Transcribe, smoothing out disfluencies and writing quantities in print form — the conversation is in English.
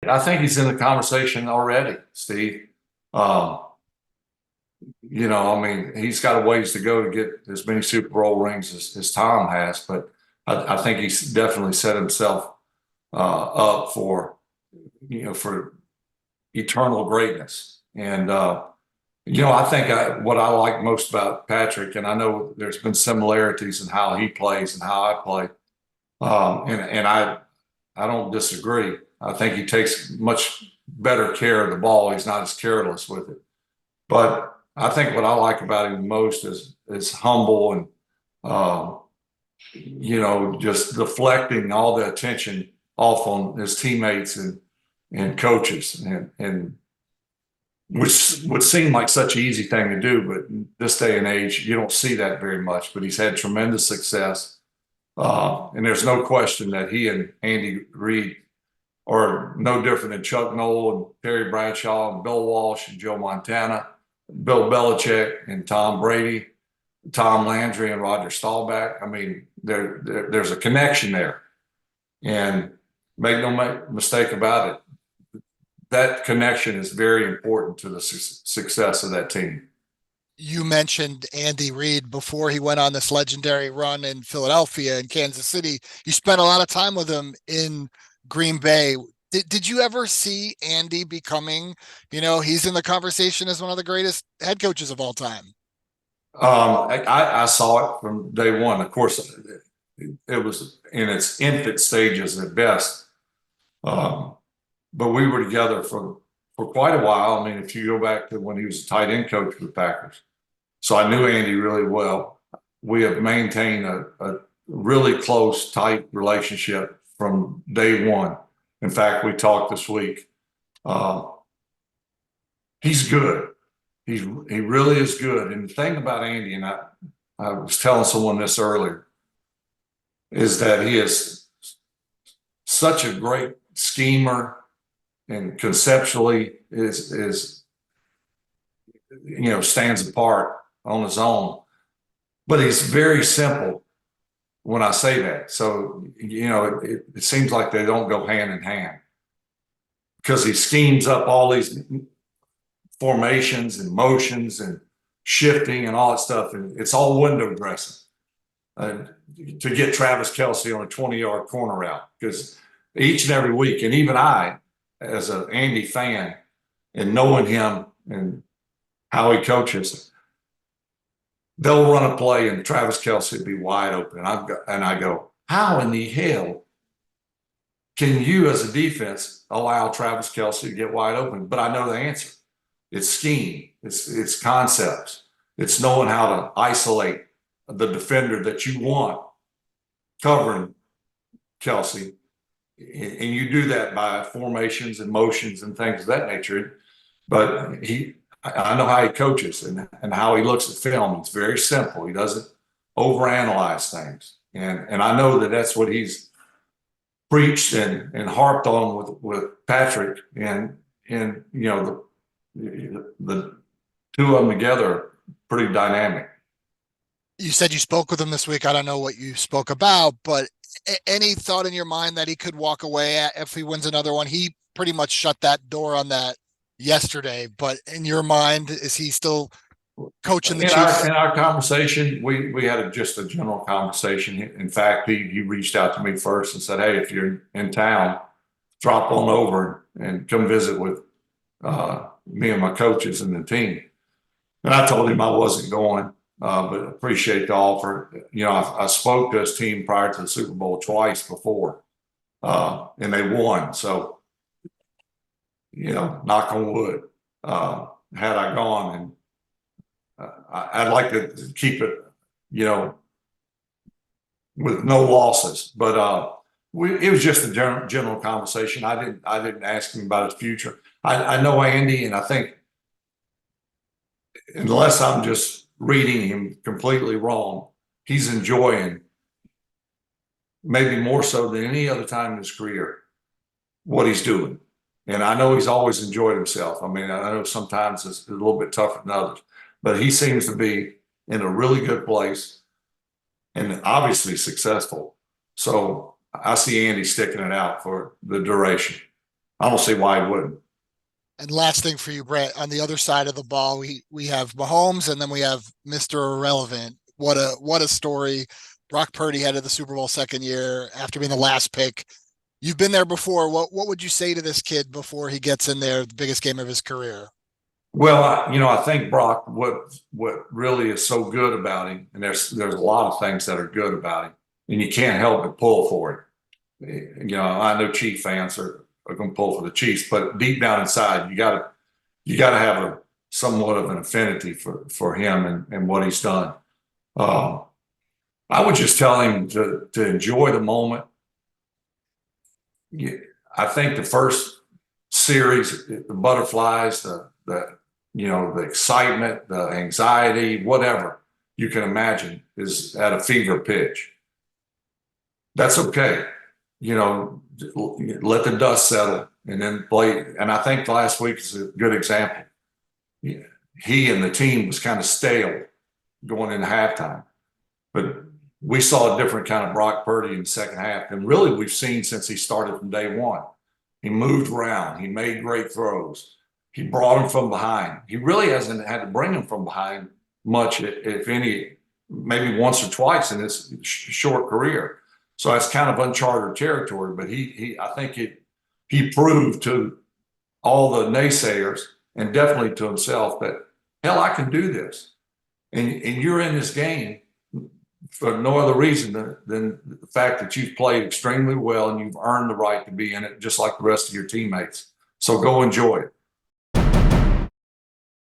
I think he's in the conversation already, Steve. Um, I mean, he's got a ways to go to get as many Super Bowl rings as Tom has, but I think he's definitely set himself up for eternal greatness. And I think what I like most about Patrick, and I know there's been similarities in how he plays and how I play, and I don't disagree. I think he takes much better care of the ball. He's not as careless with it. But I think what I like about him most is humble and uh, just deflecting all the attention off on his teammates and coaches, and which would seem like such an easy thing to do, but in this day and age, you don't see that very much. But he's had tremendous success, and there's no question that he and Andy Reid are no different than Chuck Noll and Terry Bradshaw and Bill Walsh and Joe Montana, Bill Belichick and Tom Brady, Tom Landry and Roger Staubach. I mean, there's a connection there, and make no mistake about it, that connection is very important to the success of that team. You mentioned Andy Reid before he went on this legendary run in Philadelphia and Kansas City. You spent a lot of time with him in Green Bay. Did you ever see Andy becoming, he's in the conversation as one of the greatest head coaches of all time? I saw it from day one. Of course, it was in its infant stages at best. Um, but we were together for quite a while. I mean, if you go back to when he was a tight end coach for the Packers. So I knew Andy really well. We have maintained a really close, tight relationship from day one. In fact, we talked this week. Uh, he's good. He really is good. And the thing about Andy, and I was telling someone this earlier, is that he is such a great schemer and conceptually is stands apart on his own. But he's very simple when I say that. So, it seems like they don't go hand in hand because he schemes up all these formations and motions and shifting and all that stuff. And it's all window dressing to get Travis Kelce on a 20-yard corner route, because each and every week, and even I, as an Andy fan and knowing him and how he coaches, they'll run a play and Travis Kelce would be wide open. And I go, how in the hell can you as a defense allow Travis Kelce to get wide open? But I know the answer. It's scheme. It's concepts. It's knowing how to isolate the defender that you want covering Kelce. And you do that by formations and motions and things of that nature. But I know how he coaches and how he looks at film. It's very simple. He doesn't overanalyze things. And I know that that's what he's preached and harped on with Patrick. And the two of them together are pretty dynamic. You said you spoke with him this week. I don't know what you spoke about, but any thought in your mind that he could walk away if he wins another one? He pretty much shut that door on that yesterday, but in your mind, is he still coaching the Chiefs? In our conversation, we had just a general conversation. In fact, he reached out to me first and said, "Hey, if you're in town, drop on over and come visit with me and my coaches and the team." And I told him I wasn't going, but appreciate the offer. I spoke to his team prior to the Super Bowl twice before, and they won. So, knock on wood. Had I gone, and I'd like to keep it, with no losses. But it was just a general conversation. I didn't ask him about his future. I know Andy, and I think, unless I'm just reading him completely wrong, he's enjoying, maybe more so than any other time in his career, what he's doing. And I know he's always enjoyed himself. I mean, I know sometimes it's a little bit tougher than others, but he seems to be in a really good place and obviously successful. So I see Andy sticking it out for the duration. I don't see why he wouldn't. And last thing for you, Brett, on the other side of the ball, we have Mahomes and then we have Mr. Irrelevant. What a story. Brock Purdy headed the Super Bowl second year after being the last pick. You've been there before. What would you say to this kid before he gets in there, the biggest game of his career? Well, I think Brock, what really is so good about him, and there's a lot of things that are good about him, and you can't help but pull for him. I know Chief fans are going to pull for the Chiefs, but deep down inside, you gotta have a somewhat of an affinity for him and what he's done. I would just tell him to enjoy the moment. I think the first series, the butterflies, the excitement, the anxiety, whatever you can imagine is at a fever pitch. That's okay. Let the dust settle and then play. And I think last week is a good example. He and the team was kind of stale going into halftime, but we saw a different kind of Brock Purdy in the second half than really we've seen since he started from day one. He moved around. He made great throws. He brought him from behind. He really hasn't had to bring him from behind much, if any, maybe once or twice in his short career. So that's kind of uncharted territory. But I think he proved to all the naysayers and definitely to himself that, hell, I can do this. And you're in this game for no other reason than the fact that you've played extremely well and you've earned the right to be in it, just like the rest of your teammates. So go enjoy it.